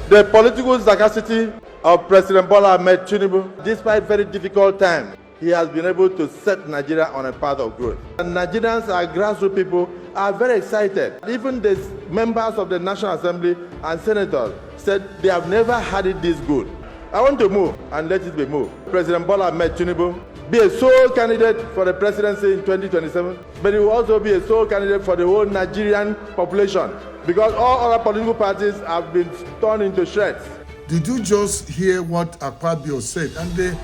The political sagacity of President Bola Tinubu, despite very difficult times, he has been able to set Nigeria on a path of growth. And Nigerians, our grassroots people, are very excited. Even the members of the National Assembly and senators said they have never had it this good. I want to move and let it be moved. President Bola Tinubu be a sole candidate for the presidency in 2027, but he will also be a sole candidate for the whole Nigerian population, because all other political parties have been torn into shreds. Did you just hear what Akpabio said? And they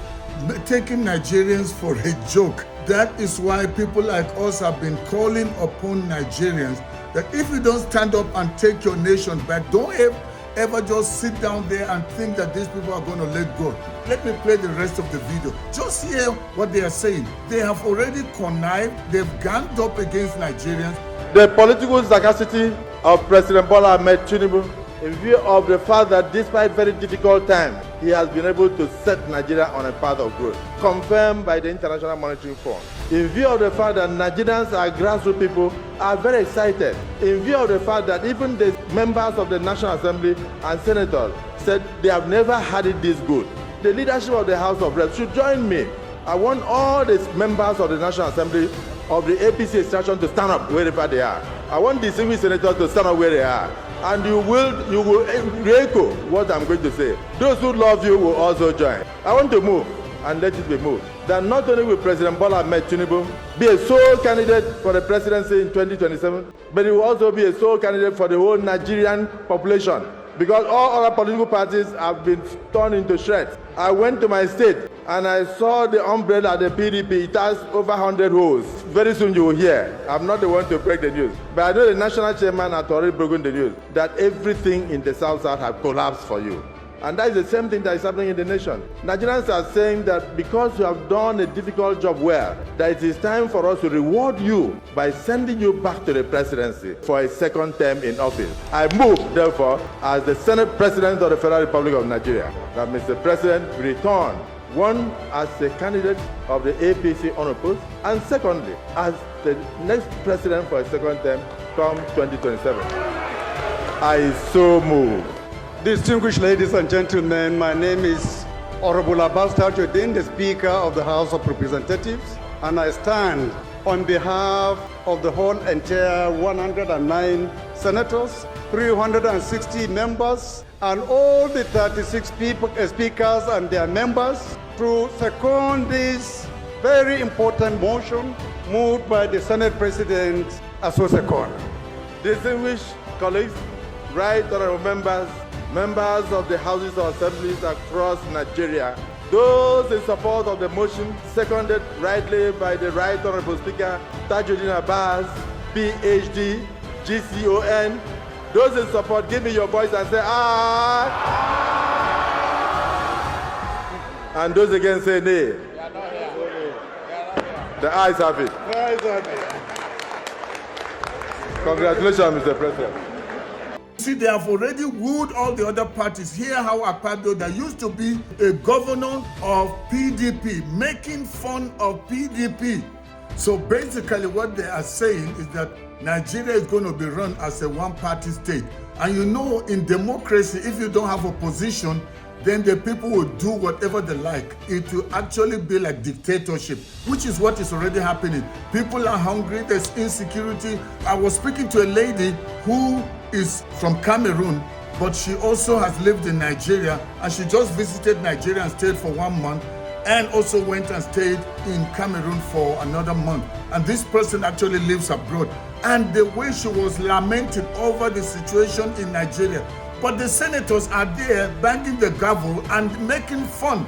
taking Nigerians for a joke. That is why people like us have been calling upon Nigerians that if you don't stand up and take your nation back, don't ever just sit down there and think that these people are going to let go. Let me play the rest of the video. Just hear what they are saying. They have already connived, they've ganged up against Nigerians. The political sagacity of President Bola Tinubu, in view of the fact that despite very difficult times, he has been able to set Nigeria on a path of growth, confirmed by the International Monetary Fund. In view of the fact that Nigerians, our grassroots people, are very excited. In view of the fact that even the members of the National Assembly and senators said they have never had it this good. The leadership of the House of Reps should join me. I want all the members of the National Assembly of the APC extraction to stand up wherever they are. I want the distinguished senators to stand up where they are. And you will echo what I'm going to say. Those who love you will also join. I want to move and let it be moved. That not only will President Bola Tinubu be a sole candidate for the presidency in 2027, but he will also be a sole candidate for the whole Nigerian population, because all other political parties have been torn into shreds. I went to my state and I saw the umbrella, the PDP, it has over 100 holes. Very soon you will hear. I'm not the one to break the news, but I know the national chairman has already broken the news that everything in the South-South has collapsed for you. And that is the same thing that is happening in the nation. Nigerians are saying that because you have done a difficult job well, that it is time for us to reward you by sending you back to the presidency for a second term in office. I move, therefore, as the Senate President of the Federal Republic of Nigeria, that Mr. President return, one, as a candidate of the APC unopposed, and secondly, as the next president for a second term come 2027. I so move. Distinguished ladies and gentlemen, my name is Honorable Abbas Tajuddin, the Speaker of the House of Representatives, and I stand on behalf of the whole entire 109 senators, 360 members, and all the 36 speakers and their members to second this very important motion moved by the Senate President Asosekon. Distinguished colleagues, right honorable members, members of the houses of assemblies across Nigeria, those in support of the motion, seconded rightly by the Right Honorable Speaker Tajuddin Abbas, PhD, GCON, those in support, give me your voice and say, aye. And those against say, nay. The ayes have it. Congratulations, Mr. President. See, they have already wooed all the other parties. Hear how Akpabio, that used to be a governor of PDP, making fun of PDP. So basically what they are saying is that Nigeria is going to be run as a one-party state. And you know, in democracy, if you don't have opposition, then the people will do whatever they like. It will actually be like dictatorship, which is what is already happening. People are hungry, there's insecurity. I was speaking to a lady who is from Cameroon, but she also has lived in Nigeria, and she just visited Nigeria and stayed for 1 month, and also went and stayed in Cameroon for another month. And this person actually lives abroad. And the way she was lamenting over the situation in Nigeria, but the senators are there banging the gavel and making fun.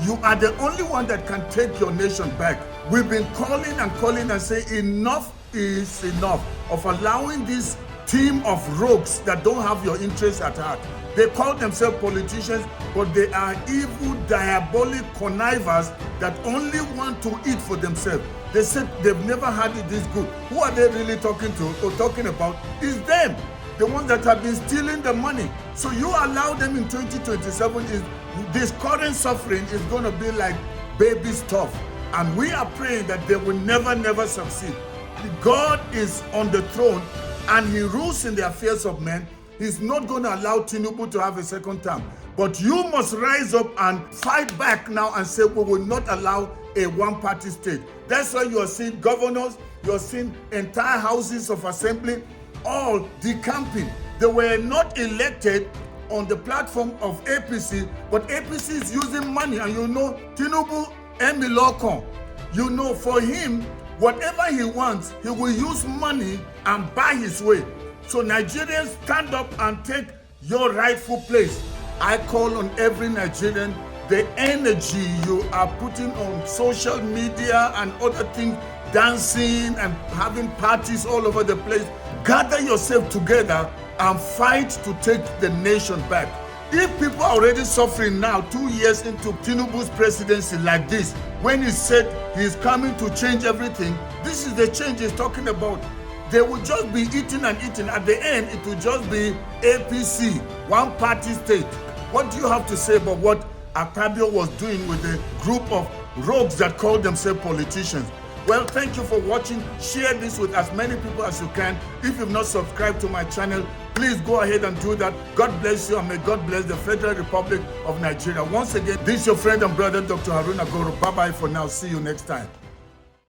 You are the only one that can take your nation back. We've been calling and saying enough is enough of allowing this team of rogues that don't have your interests at heart. They call themselves politicians, but they are evil, diabolic connivers that only want to eat for themselves. They said they've never had it this good. Who are they really talking to or talking about? Is them, the ones that have been stealing the money. So you allow them in 2027, this current suffering is going to be like baby stuff. And we are praying that they will never succeed. God is on the throne and he rules in the affairs of men. he's not going to allow Tinubu to have a second term. But you must rise up and fight back now and say we will not allow a one-party state. That's why you are seeing governors, you are seeing entire houses of assembly all decamping. They were not elected on the platform of APC, but APC is using money. And you know, Tinubu, Emilokon, you know, for him, whatever he wants, he will use money and buy his way. So Nigerians, stand up and take your rightful place. I call on every Nigerian, the energy you are putting on social media and other things, dancing and having parties all over the place, gather yourself together and fight to take the nation back. If people are already suffering now, 2 years into Tinubu's presidency like this, when he said he's coming to change everything, this is the change he's talking about. They will just be eating and eating. At the end, it will just be APC, one party state. What do you have to say about what Akpabio was doing with the group of rogues that call themselves politicians? Well, thank you for watching. Share this with as many people as you can. If you've not subscribed to my channel, please go ahead and do that. God bless you, and may God bless the Federal Republic of Nigeria. Once again, this is your friend and brother, Dr. Haruna Goro. Bye-bye for now. See you next time.